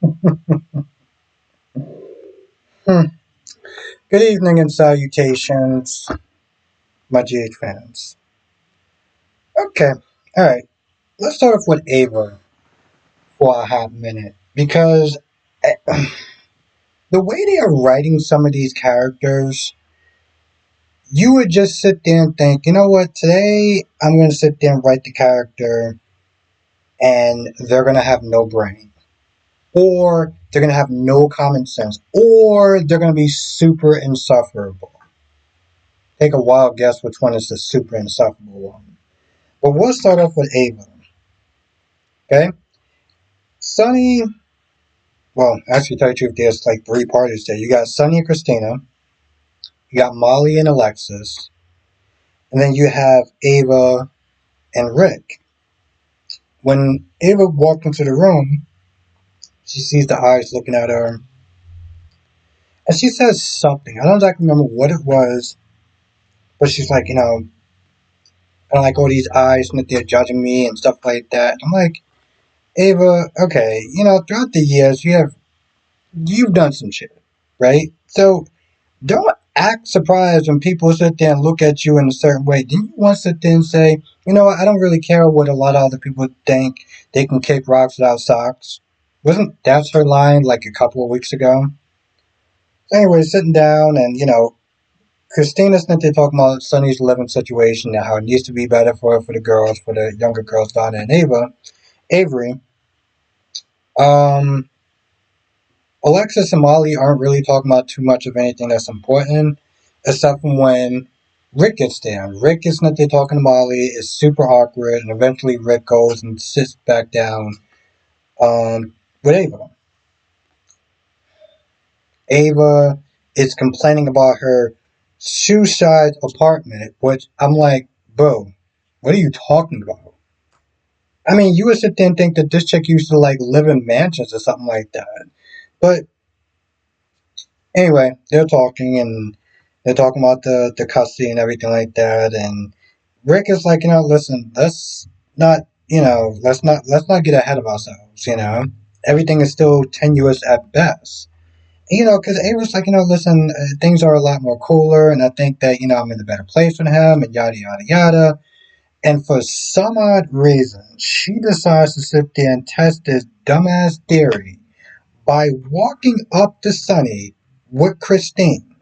Hmm. Good evening and salutations, my GH fans. Okay, alright, let's start off with Ava for a hot minute because the way they are writing some of these characters, you would just sit there and think, you know what, today I'm going to sit there and write the character and they're going to have no brain. Or they're going to have no common sense. Or they're going to be super insufferable. Take a wild guess which one is the super insufferable one. But we'll start off with Ava. Okay? Sunny, well, actually, to tell you the truth, there's like three parties there. You got Sunny and Christina, you got Molly and Alexis, and then you have Ava and Rick. When Ava walked into the room, she sees the eyes looking at her, and she says something. I don't exactly remember what it was, but she's like, I don't like all these eyes and that they're judging me and stuff like that. I'm like, Ava, okay, throughout the years, you've done some shit, right? So don't act surprised when people sit there and look at you in a certain way. Didn't you once sit there and say, I don't really care what a lot of other people think. They can kick rocks without socks. Wasn't that her line like a couple of weeks ago? So anyway, sitting down and, Christina's not there talking about Sunny's living situation and how it needs to be better for the girls, for the younger girls, Donna and Avery. Um, Alexis and Molly aren't really talking about too much of anything that's important, except for when Rick gets there. Rick is not there talking to Molly. It's super awkward, and eventually Rick goes and sits back down with Ava. Ava is complaining about her shoe-sized apartment, which I'm like, bro, what are you talking about? I mean, you would sit there and think that this chick used to like live in mansions or something like that. But anyway, they're talking and they're talking about the custody and everything like that. And Rick is like, listen, not, let's not get ahead of ourselves. Everything is still tenuous at best. Because Ava's like, listen, things are a lot more cooler, and I think that I'm in a better place with him, and yada yada yada. And for some odd reason, she decides to sit there and test this dumbass theory by walking up to Sunny with Christine.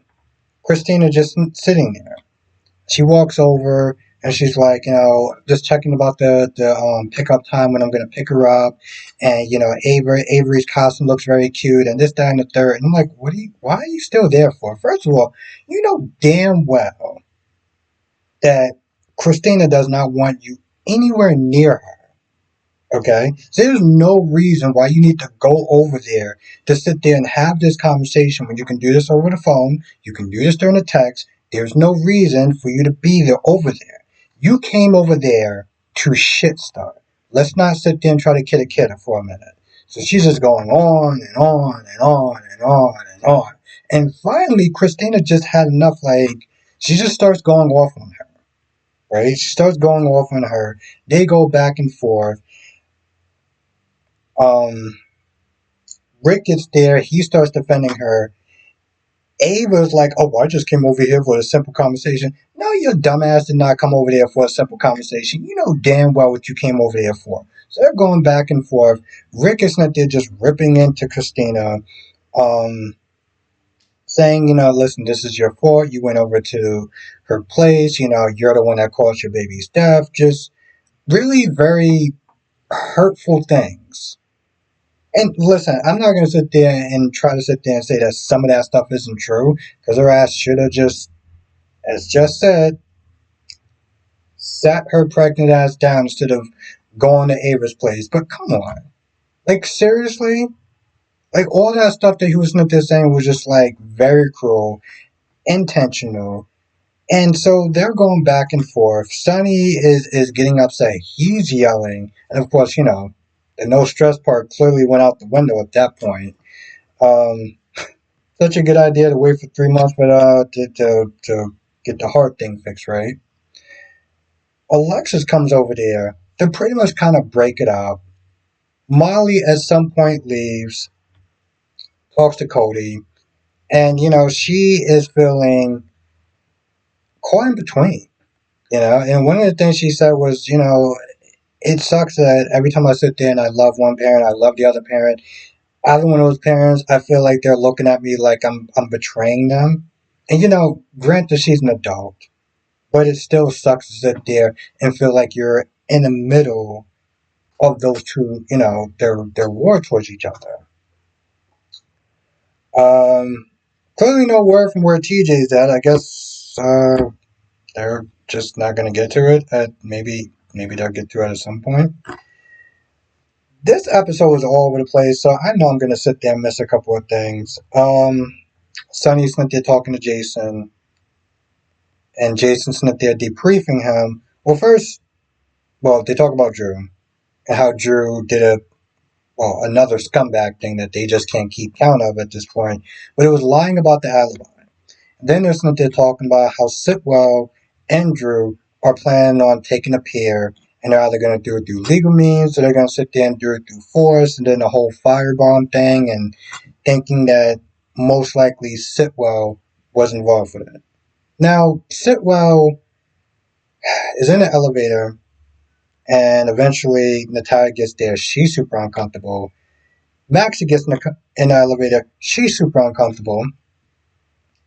Christina just sitting there. She walks over and she's like, just checking about the pickup time when I'm gonna pick her up, and Avery's costume looks very cute, and this, that, and the third. And I'm like, why are you still there for? First of all, you know damn well that Christina does not want you anywhere near her. Okay? So there's no reason why you need to go over there to sit there and have this conversation when you can do this over the phone, you can do this during the text. There's no reason for you to be there over there. You came over there to shit start. Let's not sit there and try to kid a kidder for a minute. So she's just going on and on and on and on and on. And finally, Christina just had enough. Like, she just starts going off on her, right? She starts going off on her. They go back and forth. Um, Rick gets there. He starts defending her. Ava's like, oh, I just came over here for a simple conversation. No, your dumbass did not come over there for a simple conversation. You know damn well what you came over there for. So they're going back and forth. Rick is not there just ripping into Christina, um, saying, listen, this is your fault. You went over to her place. You're the one that caused your baby's death. Just really very hurtful things. And listen, I'm not going to sit there and try to sit there and say that some of that stuff isn't true, because her ass should have just, as just said, sat her pregnant ass down instead of going to Ava's place. But come on. Like, seriously? Like, all that stuff that he was not there saying was just, like, very cruel, intentional. And so they're going back and forth. Sonny is getting upset. He's yelling. And of course, the no stress part clearly went out the window at that point. Um, Such a good idea to wait for 3 months for to get the heart thing fixed, right? Alexis comes over there. They pretty much kind of break it up. Molly at some point leaves. talks to Cody, and she is feeling caught in between. And one of the things she said was, it sucks that every time I sit there and I love one parent, I love the other parent. Either one of those parents, I feel like they're looking at me like I'm betraying them. And granted, she's an adult, but it still sucks to sit there and feel like you're in the middle of those two, their war towards each other. Um, Clearly no word from where TJ's at. I guess they're just not gonna get to it. Maybe they'll get to it at some point. This episode was all over the place, so I know I'm gonna sit there and miss a couple of things. Sonny's not there talking to Jason, and Jason's not there debriefing him. Well, they talk about Drew and how Drew did another scumbag thing that they just can't keep count of at this point. But it was lying about the alibi. Then there's something talking about how Sitwell and Drew are planning on taking a pier, and they're either going to do it through legal means or they're going to sit there and do it through force, and then the whole firebomb thing, and thinking that most likely Sitwell was involved with it. Now, Sitwell is in the elevator, and eventually Natalia gets there. She's super uncomfortable. Maxie gets in the elevator. She's super uncomfortable.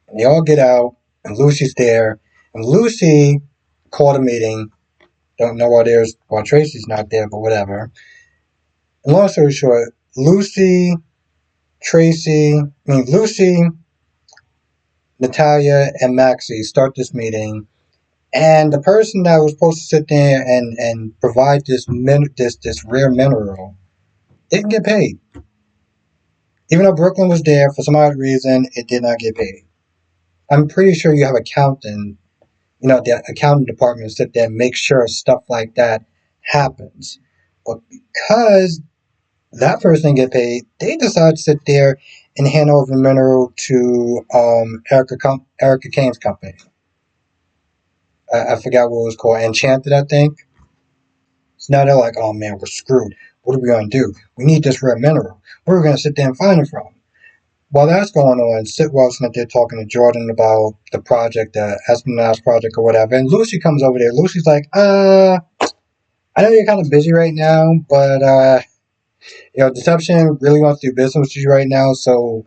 And they all get out, and Lucy's there. And Lucy called a meeting. Don't know why Tracy's not there, but whatever. And long story short, Lucy, Natalia, and Maxie start this meeting. And the person that was supposed to sit there and provide this rare mineral didn't get paid. Even though Brooklyn was there, for some odd reason, it did not get paid. I'm pretty sure you have the accounting department sit there and make sure stuff like that happens. But because that person didn't get paid, they decided to sit there and hand over mineral to Erica Kane's company. I forgot what it was called, Enchanted, I think. So now they're like, oh man, we're screwed. What are we going to do? We need this rare mineral. Where are we going to sit there and find it from? While that's going on, Sitwell's not there talking to Jordan about the project, the espionage project or whatever. And Lucy comes over there. Lucy's like, I know you're kind of busy right now, but, Deception really wants to do business with you right now, so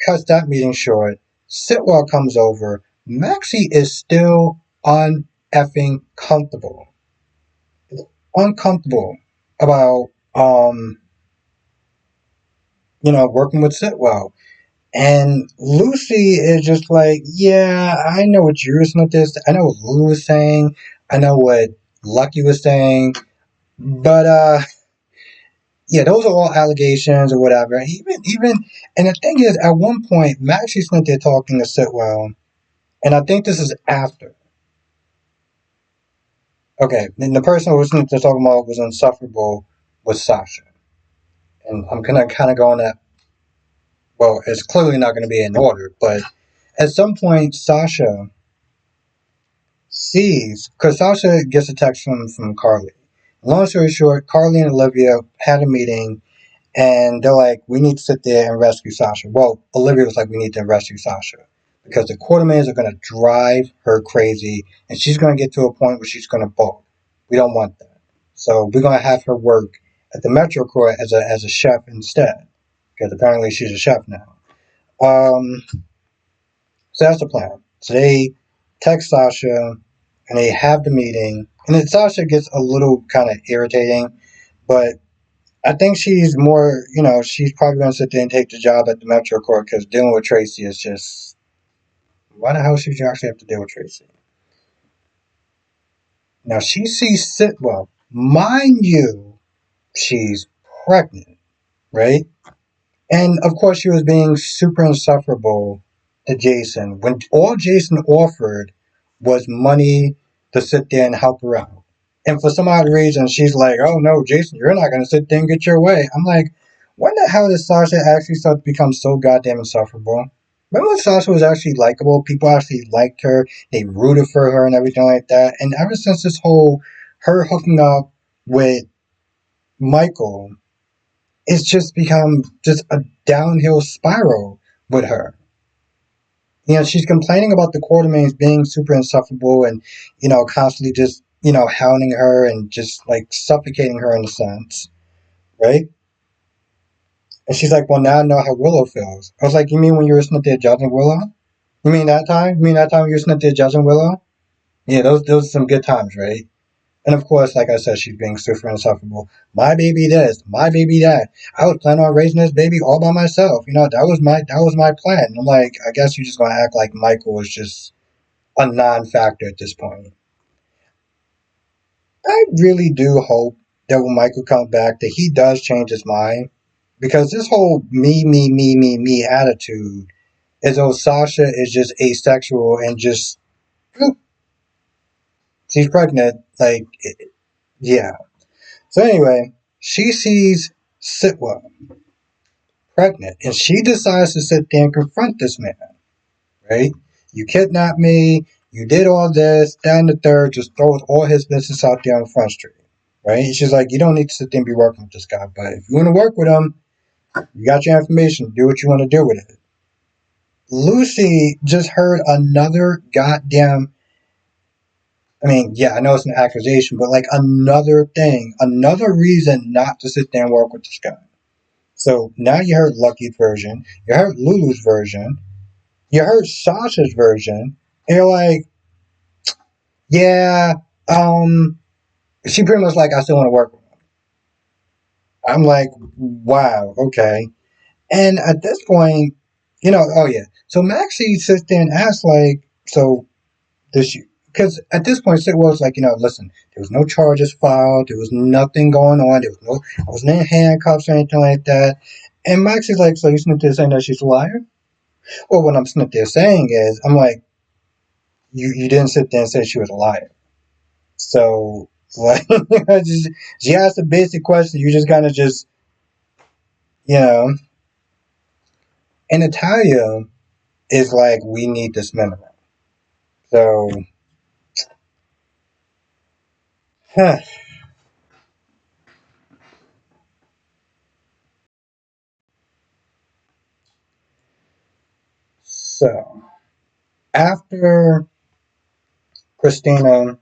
cuts that meeting short. Sitwell comes over. Maxie is still uneffing comfortable. Uncomfortable about, working with Sitwell. And Lucy is just like, yeah, I know what you're listening to this. I know what Lulu was saying. I know what Lucky was saying. But yeah, those are all allegations or whatever. And the thing is, at one point, Maxie's not there talking to Sitwell, and I think this is after. Okay, and the person who was talking about was insufferable was Sasha, and I'm gonna kind of go on that. Well, it's clearly not going to be in order, but at some point, Sasha sees, because Sasha gets a text from Carly. Long story short, Carly and Olivia had a meeting, and they're like, we need to sit there and rescue Sasha. Well, Olivia was like, we need to rescue Sasha because the Quartermains are going to drive her crazy, and she's going to get to a point where she's going to balk. We don't want that. So we're going to have her work at the Metro Court as a chef instead, because apparently she's a chef now. So that's the plan. So they text Sasha, and they have the meeting, and then Sasha gets a little kind of irritating, but I think she's more, she's probably going to sit there and take the job at the Metro Court because dealing with Tracy is just, why the hell should you actually have to deal with Tracy? Now she sees Sitwell. Mind you, she's pregnant, right? And of course she was being super insufferable to Jason when all Jason offered was money to sit there and help her out. And for some odd reason, she's like, oh no, Jason, you're not going to sit there and get your way. I'm like, when the hell did Sasha actually start to become so goddamn insufferable? Remember when Sasha was actually likable? People actually liked her. They rooted for her and everything like that. And ever since this whole, her hooking up with Michael, it's just become just a downhill spiral with her. She's complaining about the Quartermains being super insufferable and, constantly just, hounding her and just like suffocating her in a sense, right? And she's like, well, now I know how Willow feels. I was like, you mean when you were sitting there judging Willow? You mean that time? You mean that time you were sitting there judging Willow? Yeah, those are some good times, right? And of course, like I said, she's being super insufferable. My baby this, my baby that. I was planning on raising this baby all by myself. That was my plan. And I'm like, I guess you're just gonna act like Michael is just a non-factor at this point. I really do hope that when Michael comes back, that he does change his mind, because this whole me, me, me, me, me attitude, as though Sasha is just asexual and just she's pregnant. Like, yeah. So anyway, she sees Sitwell pregnant, and she decides to sit there and confront this man. Right? You kidnapped me. You did all this. Down the third, just throws all his business out there on Front Street. Right? And she's like, you don't need to sit there and be working with this guy, but if you want to work with him, you got your information. Do what you want to do with it. Lucy just heard another goddamn. I mean, yeah, I know it's an accusation, but like another thing, another reason not to sit there and work with this guy. So now you heard Lucky's version, you heard Lulu's version, you heard Sasha's version, and you're like, yeah, she pretty much like, I still want to work with him. I'm like, wow, okay. And at this point, oh yeah. So Maxie sits there and asks, like, so this, because at this point, Sid was like, listen, there was no charges filed, there was nothing going on, I wasn't in handcuffs or anything like that. And Maxie's like, so you sitting there saying that she's a liar? Well, what I'm sitting there saying is, I'm like, you didn't sit there and say she was a liar. So, like, she asked a basic question. You just kind of just, you know. And Natalia is like, we need this mineral. So, huh. So, after Christina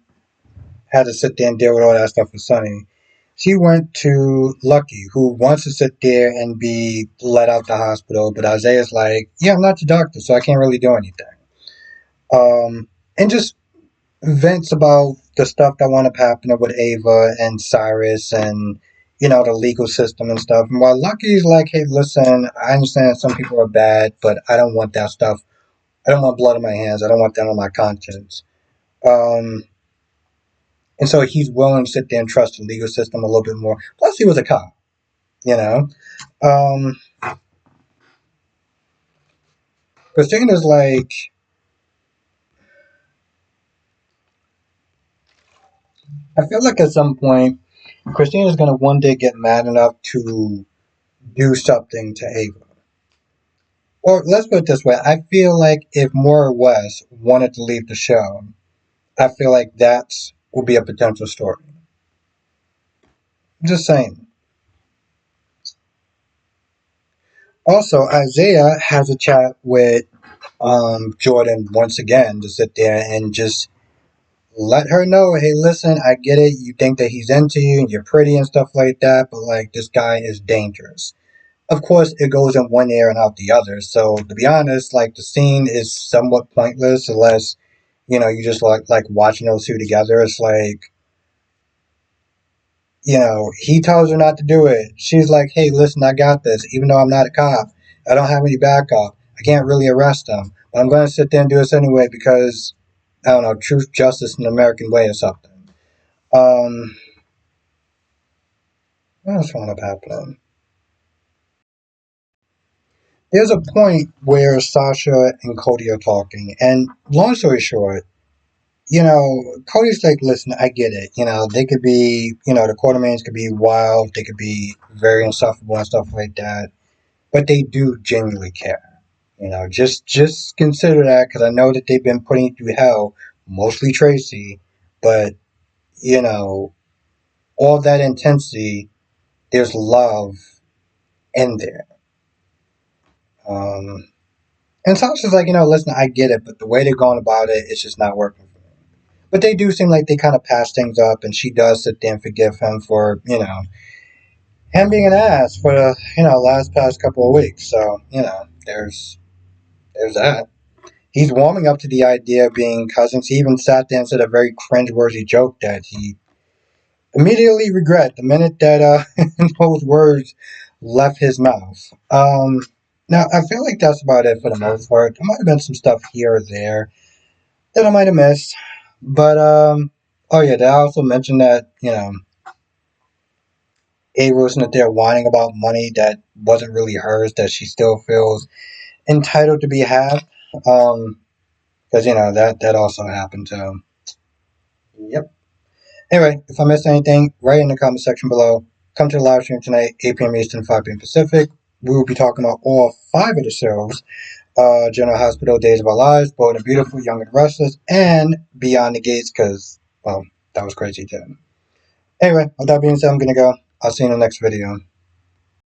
had to sit there and deal with all that stuff with Sonny, she went to Lucky, who wants to sit there and be let out the hospital, but Isaiah's like, yeah, I'm not the doctor, so I can't really do anything. And just vents about the stuff that wound up happening with Ava and Cyrus and, the legal system and stuff. And while Lucky's like, hey, listen, I understand some people are bad, but I don't want that stuff. I don't want blood on my hands. I don't want that on my conscience. Um, and so he's willing to sit there and trust the legal system a little bit more. Plus, he was a cop, you know. Um, Christina's like, I feel like at some point, Christina's going to one day get mad enough to do something to Ava. Or let's put it this way, I feel like if more or West wanted to leave the show, I feel like that would be a potential story. Just saying. Also, Isaiah has a chat with Jordan once again to sit there and just let her know, hey, listen, I get it. You think that he's into you and you're pretty and stuff like that, but like this guy is dangerous. Of course, it goes in one ear and out the other. So to be honest, like the scene is somewhat pointless unless you just like watching those two together. It's like he tells her not to do it. She's like, hey, listen, I got this. Even though I'm not a cop, I don't have any backup. I can't really arrest them, but I'm going to sit there and do this anyway because I don't know, truth, justice, and the American way or something. Um, what else wound up happening? There's a point where Sasha and Cody are talking, and long story short, Cody's like, listen, I get it. They could be, the Quartermains could be wild, they could be very insufferable and stuff like that, but they do genuinely care. Just consider that because I know that they've been putting you through hell, mostly Tracy, but you know, all that intensity, there's love in there. Um, and Sasha's like, listen, I get it, but the way they're going about it, it's just not working for me. But they do seem like they kind of pass things up, and she does sit there and forgive him for, him being an ass for the, last past couple of weeks. So, there's that. He's warming up to the idea of being cousins. He even sat there and said a very cringeworthy joke that he immediately regret the minute that those words left his mouth. Now, I feel like that's about it for the most part. There might have been some stuff here or there that I might have missed. But, oh yeah, they also mentioned that, Ava wasn't there whining about money that wasn't really hers, that she still feels entitled to be had. Because, that also happened too. Yep. Anyway, if I missed anything, write in the comment section below. Come to the live stream tonight, 8 p.m. Eastern, 5 p.m. Pacific. We will be talking about all 5 of the shows. General Hospital, Days of Our Lives, Bold and Beautiful, Young and Restless, and Beyond the Gates, because, well, that was crazy too. Anyway, with that being said, I'm going to go. I'll see you in the next video.